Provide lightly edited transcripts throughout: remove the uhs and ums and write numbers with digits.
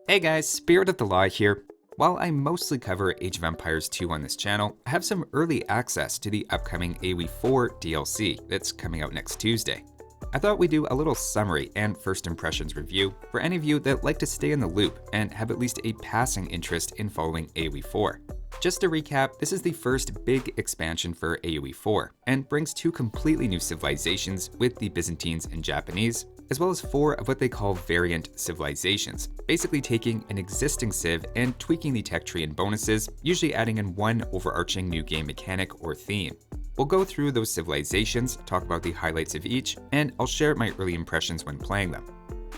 Hey guys, Spirit of the Law here. While I mostly cover Age of Empires 2 on this channel, I have some early access to the upcoming AoE4 DLC that's coming out next Tuesday. I thought we'd do a little summary and first impressions review for any of you that like to stay in the loop and have at least a passing interest in following AoE4. Just to recap, this is the first big expansion for AoE4 and brings two completely new civilizations with the Byzantines and Japanese, as well as four of what they call variant civilizations, basically taking an existing civ and tweaking the tech tree and bonuses, usually adding in one overarching new game mechanic or theme. We'll go through those civilizations, talk about the highlights of each, and I'll share my early impressions when playing them.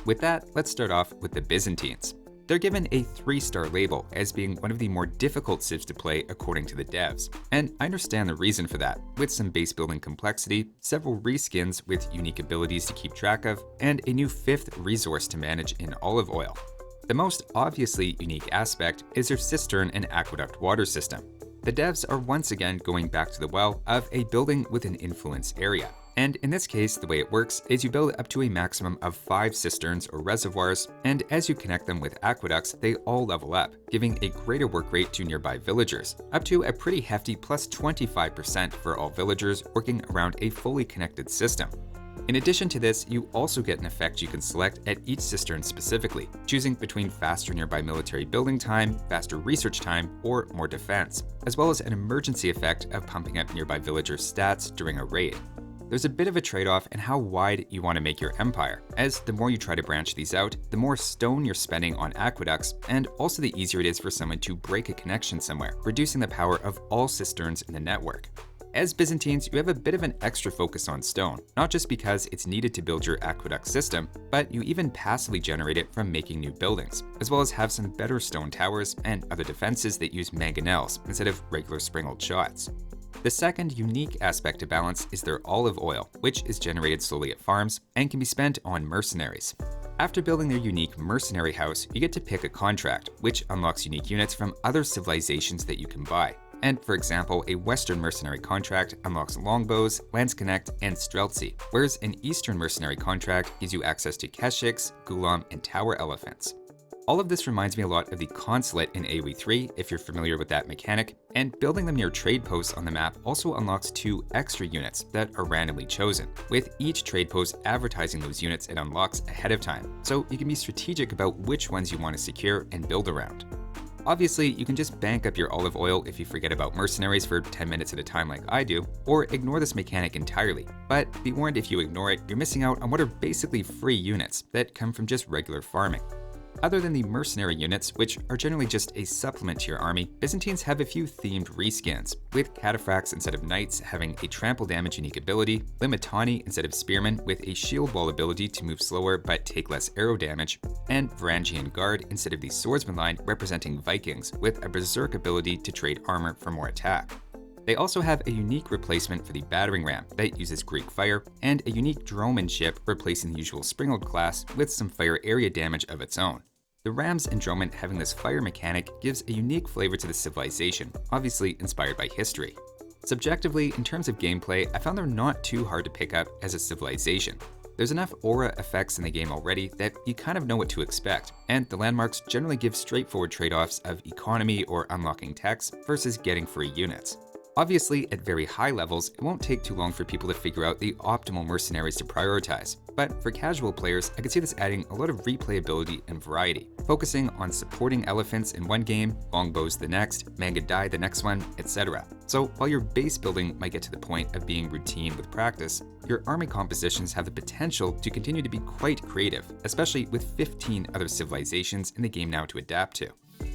With that, let's start off with the Byzantines. They're given a 3-star label as being one of the more difficult civs to play according to the devs, and I understand the reason for that, with some base building complexity, several reskins with unique abilities to keep track of, and a new 5th resource to manage in olive oil. The most obviously unique aspect is their cistern and aqueduct water system. The devs are once again going back to the well of a building with an influence area. And in this case, the way it works is you build up to a maximum of 5 cisterns or reservoirs, and as you connect them with aqueducts, they all level up, giving a greater work rate to nearby villagers, up to a pretty hefty plus 25% for all villagers working around a fully connected system. In addition to this, you also get an effect you can select at each cistern specifically, choosing between faster nearby military building time, faster research time, or more defense, as well as an emergency effect of pumping up nearby villagers' stats during a raid. There's a bit of a trade-off in how wide you want to make your empire, as the more you try to branch these out, the more stone you're spending on aqueducts, and also the easier it is for someone to break a connection somewhere, reducing the power of all cisterns in the network. As Byzantines, you have a bit of an extra focus on stone, not just because it's needed to build your aqueduct system, but you even passively generate it from making new buildings, as well as have some better stone towers and other defenses that use mangonels instead of regular sprinkled shots. The second unique aspect to balance is their olive oil, which is generated slowly at farms and can be spent on mercenaries. After building their unique mercenary house, you get to pick a contract, which unlocks unique units from other civilizations that you can buy. And for example, a Western mercenary contract unlocks longbows, Landsknecht, and Streltsy, whereas an Eastern mercenary contract gives you access to Keshiks, Gulam, and Tower Elephants. All of this reminds me a lot of the consulate in AoE3 if you're familiar with that mechanic, and building them near trade posts on the map also unlocks 2 extra units that are randomly chosen, with each trade post advertising those units it unlocks ahead of time, so you can be strategic about which ones you want to secure and build around. Obviously, you can just bank up your olive oil if you forget about mercenaries for 10 minutes at a time like I do, or ignore this mechanic entirely, but be warned if you ignore it, you're missing out on what are basically free units that come from just regular farming. Other than the mercenary units, which are generally just a supplement to your army, Byzantines have a few themed reskins, with cataphracts instead of knights having a trample damage unique ability, Limitani instead of spearmen with a shield wall ability to move slower but take less arrow damage, and Varangian guard instead of the swordsman line representing Vikings with a berserk ability to trade armor for more attack. They also have a unique replacement for the battering ram that uses Greek fire, and a unique droneman ship replacing the usual sprinkled class with some fire area damage of its own. The rams and dronemen having this fire mechanic gives a unique flavor to the civilization, obviously inspired by history. Subjectively, in terms of gameplay, I found they're not too hard to pick up as a civilization. There's enough aura effects in the game already that you kind of know what to expect, and the landmarks generally give straightforward trade-offs of economy or unlocking techs versus getting free units. Obviously, at very high levels, it won't take too long for people to figure out the optimal mercenaries to prioritize, but for casual players, I could see this adding a lot of replayability and variety, focusing on supporting elephants in one game, longbows the next, Mangadai the next one, etc. So while your base building might get to the point of being routine with practice, your army compositions have the potential to continue to be quite creative, especially with 15 other civilizations in the game now to adapt to.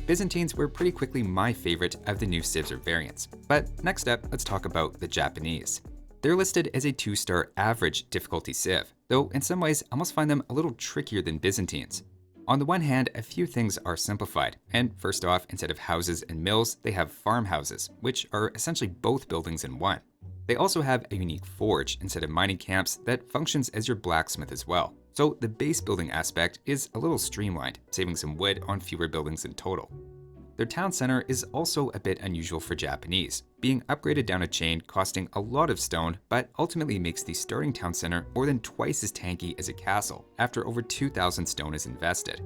Byzantines were pretty quickly my favorite of the new civs or variants. But next up, let's talk about the Japanese. They're listed as a 2-star average difficulty civ, though in some ways I almost find them a little trickier than Byzantines. On the one hand, a few things are simplified, and first off, instead of houses and mills, they have farmhouses, which are essentially both buildings in one. They also have a unique forge instead of mining camps that functions as your blacksmith as well. So the base building aspect is a little streamlined, saving some wood on fewer buildings in total. Their town center is also a bit unusual for Japanese, being upgraded down a chain costing a lot of stone, but ultimately makes the starting town center more than twice as tanky as a castle after over 2,000 stone is invested.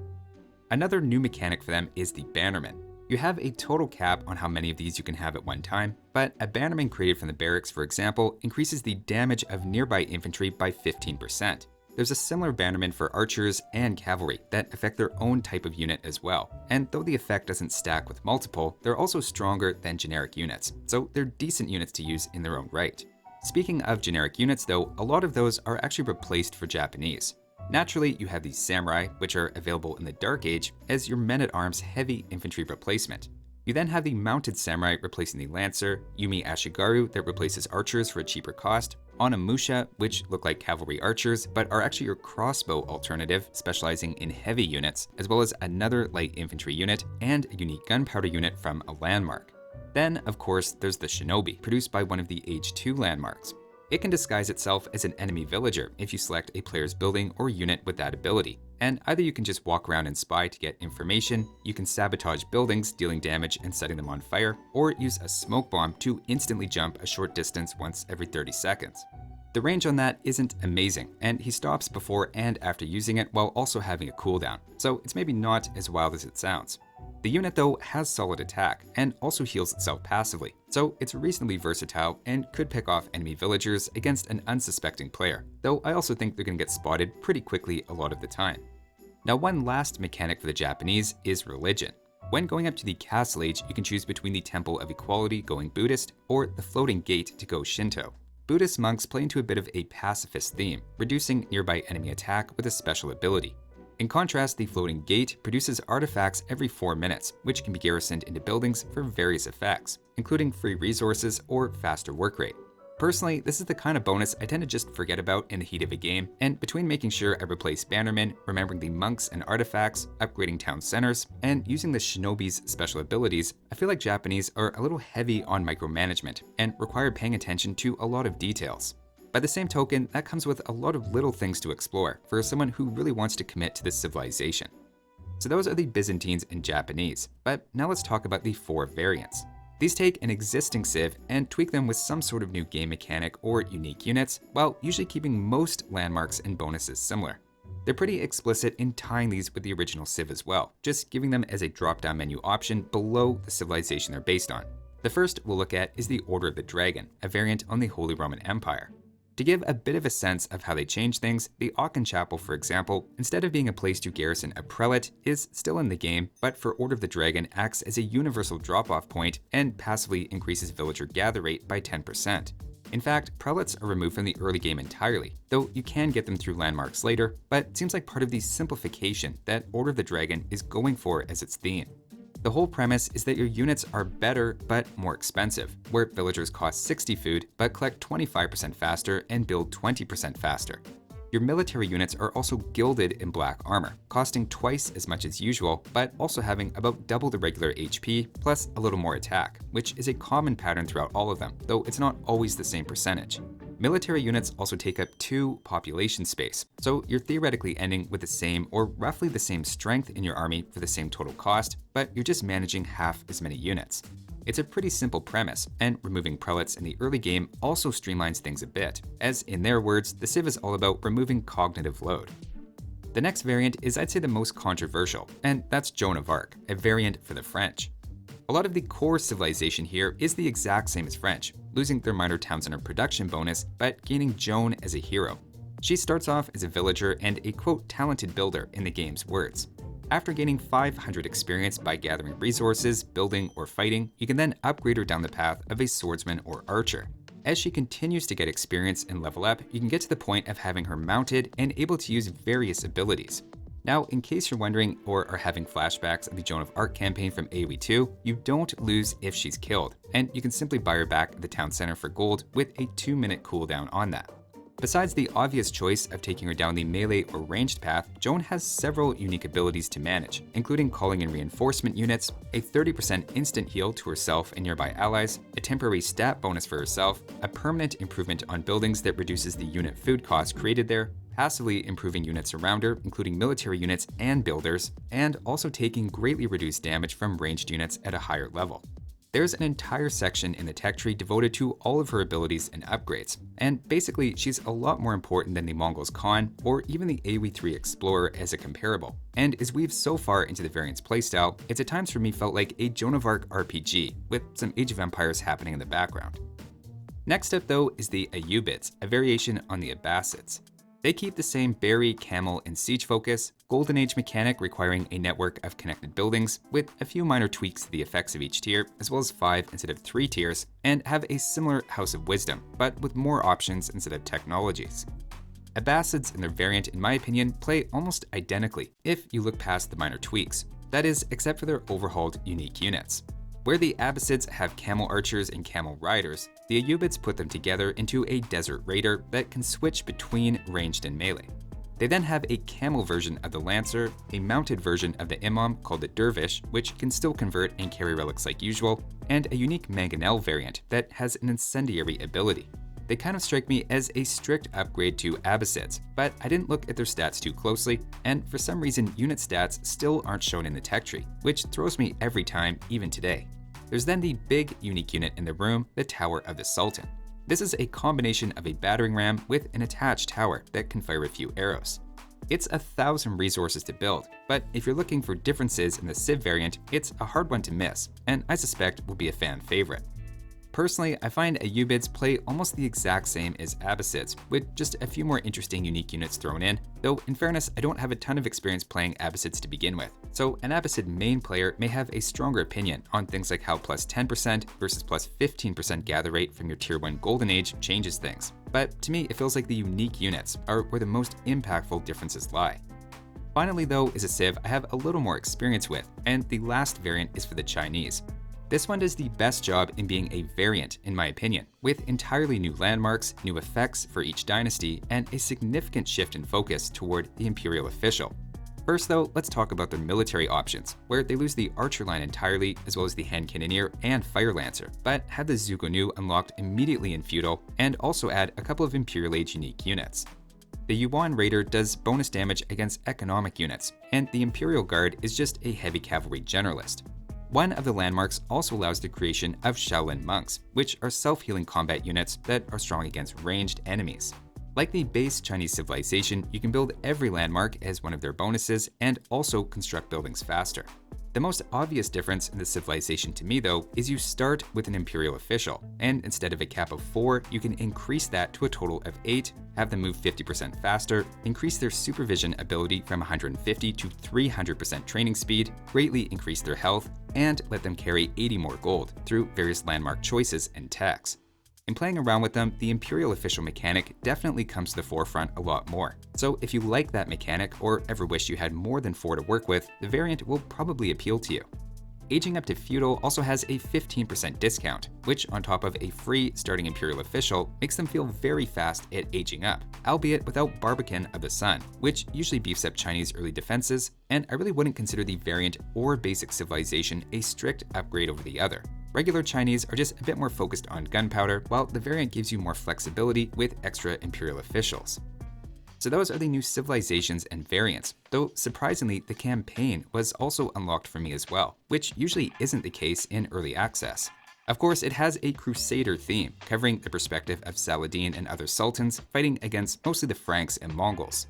Another new mechanic for them is the Bannerman. You have a total cap on how many of these you can have at one time, but a Bannerman created from the barracks, for example, increases the damage of nearby infantry by 15%. There's a similar Bannerman for archers and cavalry that affect their own type of unit as well, and though the effect doesn't stack with multiple, they're also stronger than generic units, so they're decent units to use in their own right. Speaking of generic units though, a lot of those are actually replaced for Japanese. Naturally, you have these samurai, which are available in the Dark Age as your men-at-arms heavy infantry replacement. You then have the mounted samurai replacing the lancer, Yumi Ashigaru that replaces archers for a cheaper cost, Onimusha, which look like cavalry archers but are actually your crossbow alternative specializing in heavy units, as well as another light infantry unit and a unique gunpowder unit from a landmark. Then, of course, there's the shinobi, produced by one of the Age 2 landmarks. It can disguise itself as an enemy villager if you select a player's building or unit with that ability. And either you can just walk around and spy to get information, you can sabotage buildings, dealing damage and setting them on fire, or use a smoke bomb to instantly jump a short distance once every 30 seconds. The range on that isn't amazing, and he stops before and after using it while also having a cooldown, so it's maybe not as wild as it sounds. The unit though has solid attack and also heals itself passively, so it's reasonably versatile and could pick off enemy villagers against an unsuspecting player, though I also think they're going to get spotted pretty quickly a lot of the time. Now, one last mechanic for the Japanese is religion. When going up to the Castle Age, you can choose between the Temple of Equality going Buddhist or the Floating Gate to go Shinto. Buddhist monks play into a bit of a pacifist theme, reducing nearby enemy attack with a special ability. In contrast, the Floating Gate produces artifacts every 4 minutes, which can be garrisoned into buildings for various effects, including free resources or faster work rate. Personally, this is the kind of bonus I tend to just forget about in the heat of a game, and between making sure I replace Bannermen, remembering the monks and artifacts, upgrading town centers, and using the shinobi's special abilities, I feel like Japanese are a little heavy on micromanagement and require paying attention to a lot of details. By the same token, that comes with a lot of little things to explore for someone who really wants to commit to this civilization. So those are the Byzantines and Japanese, but now let's talk about the 4 variants. These take an existing civ and tweak them with some sort of new game mechanic or unique units, while usually keeping most landmarks and bonuses similar. They're pretty explicit in tying these with the original civ as well, just giving them as a drop-down menu option below the civilization they're based on. The first we'll look at is the Order of the Dragon, a variant on the Holy Roman Empire. To give a bit of a sense of how they change things, the Aachen Chapel, for example, instead of being a place to garrison a prelate, is still in the game, but for Order of the Dragon acts as a universal drop-off point and passively increases villager gather rate by 10%. In fact, prelates are removed from the early game entirely, though you can get them through landmarks later, but it seems like part of the simplification that Order of the Dragon is going for as its theme. The whole premise is that your units are better but more expensive, where villagers cost 60 food but collect 25% faster and build 20% faster. Your military units are also gilded in black armor, costing twice as much as usual, but also having about double the regular HP plus a little more attack, which is a common pattern throughout all of them, though it's not always the same percentage. Military units also take up 2 population space, so you're theoretically ending with the same or roughly the same strength in your army for the same total cost, but you're just managing half as many units. It's a pretty simple premise, and removing prelates in the early game also streamlines things a bit, as in their words, the civ is all about removing cognitive load. The next variant is I'd say the most controversial, and that's Joan of Arc, a variant for the French. A lot of the core civilization here is the exact same as French, losing their minor town center production bonus, but gaining Joan as a hero. She starts off as a villager and a quote talented builder in the game's words. After gaining 500 experience by gathering resources, building, or fighting, you can then upgrade her down the path of a swordsman or archer. As she continues to get experience and level up, you can get to the point of having her mounted and able to use various abilities. Now, in case you're wondering or are having flashbacks of the Joan of Arc campaign from AoE2, you don't lose if she's killed, and you can simply buy her back at the town center for gold with a 2-minute cooldown on that. Besides the obvious choice of taking her down the melee or ranged path, Joan has several unique abilities to manage, including calling in reinforcement units, a 30% instant heal to herself and nearby allies, a temporary stat bonus for herself, a permanent improvement on buildings that reduces the unit food cost created there, passively improving units around her, including military units and builders, and also taking greatly reduced damage from ranged units at a higher level. There's an entire section in the tech tree devoted to all of her abilities and upgrades, and basically she's a lot more important than the Mongols Khan or even the AoE3 Explorer as a comparable. And as we've so far into the variant's playstyle, it's at times for me felt like a Joan of Arc RPG with some Age of Empires happening in the background. Next up though is the Ayyubids, a variation on the Abbasids. They keep the same berry, camel, and siege focus, Golden Age mechanic requiring a network of connected buildings, with a few minor tweaks to the effects of each tier, as well as 5 instead of 3 tiers, and have a similar House of Wisdom, but with more options instead of technologies. Abbasids and their variant, in my opinion, play almost identically if you look past the minor tweaks. That is, except for their overhauled unique units. Where the Abbasids have camel archers and camel riders, the Ayyubids put them together into a desert raider that can switch between ranged and melee. They then have a camel version of the Lancer, a mounted version of the Imam called the Dervish, which can still convert and carry relics like usual, and a unique Mangonel variant that has an incendiary ability. They kind of strike me as a strict upgrade to Abbasids, but I didn't look at their stats too closely, and for some reason unit stats still aren't shown in the tech tree, which throws me every time, even today. There's then the big unique unit in the room, the Tower of the Sultan. This is a combination of a battering ram with an attached tower that can fire a few arrows. It's 1,000 resources to build, but if you're looking for differences in the Civ variant, it's a hard one to miss, and I suspect will be a fan favorite. Personally, I find Ayyubids play almost the exact same as Abbasids, with just a few more interesting unique units thrown in, though in fairness, I don't have a ton of experience playing Abbasids to begin with, so an Abbasid main player may have a stronger opinion on things like how plus 10% versus plus 15% gather rate from your tier 1 Golden Age changes things. But to me, it feels like the unique units are where the most impactful differences lie. Finally though is a Civ I have a little more experience with, and the last variant is for the Chinese. This one does the best job in being a variant, in my opinion, with entirely new landmarks, new effects for each dynasty, and a significant shift in focus toward the Imperial Official. First though, let's talk about their military options, where they lose the Archer line entirely, as well as the Hand Cannoneer and Fire Lancer, but have the Zugonu unlocked immediately in Feudal, and also add a couple of Imperial Age unique units. The Yuan Raider does bonus damage against economic units, and the Imperial Guard is just a heavy cavalry generalist. One of the landmarks also allows the creation of Shaolin monks, which are self-healing combat units that are strong against ranged enemies. Like the base Chinese civilization, you can build every landmark as one of their bonuses and also construct buildings faster. The most obvious difference in the civilization to me though is you start with an Imperial Official, and instead of a cap of 4, you can increase that to a total of 8, have them move 50% faster, increase their supervision ability from 150 to 300% training speed, greatly increase their health, and let them carry 80 more gold through various landmark choices and techs. In playing around with them, the Imperial Official mechanic definitely comes to the forefront a lot more. So if you like that mechanic or ever wish you had more than 4 to work with, the variant will probably appeal to you. Aging up to Feudal also has a 15% discount, which on top of a free starting Imperial Official makes them feel very fast at aging up, albeit without Barbican of the Sun, which usually beefs up Chinese early defenses, and I really wouldn't consider the variant or basic civilization a strict upgrade over the other. Regular Chinese are just a bit more focused on gunpowder, while the variant gives you more flexibility with extra Imperial Officials. So those are the new civilizations and variants, though surprisingly the campaign was also unlocked for me as well, which usually isn't the case in early access. Of course, it has a Crusader theme, covering the perspective of Saladin and other sultans fighting against mostly the Franks and Mongols.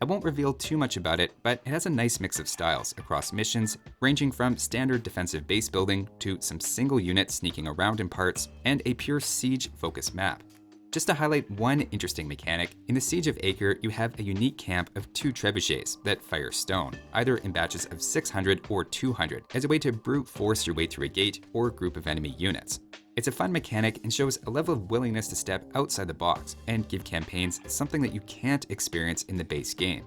I won't reveal too much about it, but it has a nice mix of styles across missions, ranging from standard defensive base building to some single units sneaking around in parts, and a pure siege-focused map. Just to highlight one interesting mechanic, in the Siege of Acre, you have a unique camp of 2 trebuchets that fire stone, either in batches of 600 or 200, as a way to brute force your way through a gate or group of enemy units. It's a fun mechanic and shows a level of willingness to step outside the box and give campaigns something that you can't experience in the base game.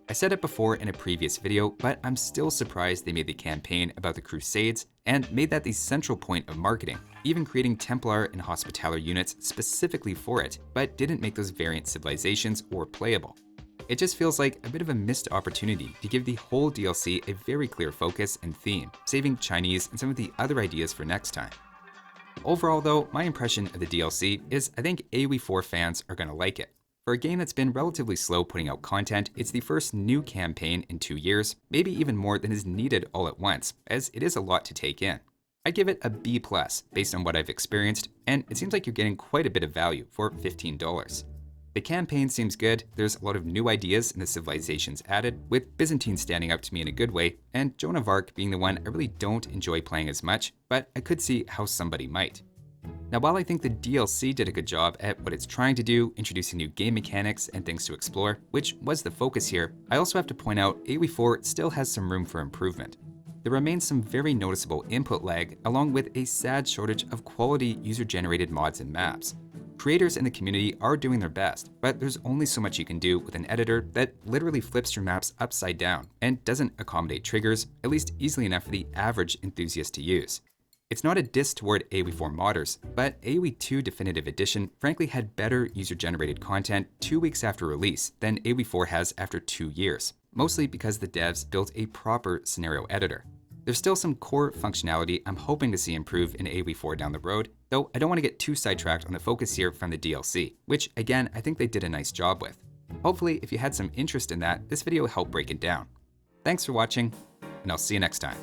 I said it before in a previous video, but I'm still surprised they made the campaign about the Crusades and made that the central point of marketing, even creating Templar and Hospitaller units specifically for it, but didn't make those variant civilizations or playable. It just feels like a bit of a missed opportunity to give the whole DLC a very clear focus and theme, saving Chinese and some of the other ideas for next time. Overall though, my impression of the DLC is I think AoE4 fans are going to like it. For a game that's been relatively slow putting out content, it's the first new campaign in 2 years, maybe even more than is needed all at once, as it is a lot to take in. I'd give it a B+ based on what I've experienced, and it seems like you're getting quite a bit of value for $15. The campaign seems good, there's a lot of new ideas in the civilizations added, with Byzantines standing out to me in a good way, and Joan of Arc being the one I really don't enjoy playing as much, but I could see how somebody might. Now, while I think the DLC did a good job at what it's trying to do, introducing new game mechanics and things to explore, which was the focus here, I also have to point out AoE4 still has some room for improvement. There remains some very noticeable input lag, along with a sad shortage of quality user-generated mods and maps. Creators in the community are doing their best, but there's only so much you can do with an editor that literally flips your maps upside down and doesn't accommodate triggers, at least easily enough for the average enthusiast to use. It's not a diss toward AoE4 modders, but AoE2 Definitive Edition frankly had better user-generated content 2 weeks after release than AoE4 has after 2 years, mostly because the devs built a proper scenario editor. There's still some core functionality I'm hoping to see improve in AoE4 down the road, though I don't want to get too sidetracked on the focus here from the DLC, which again, I think they did a nice job with. Hopefully, if you had some interest in that, this video helped break it down. Thanks for watching, and I'll see you next time.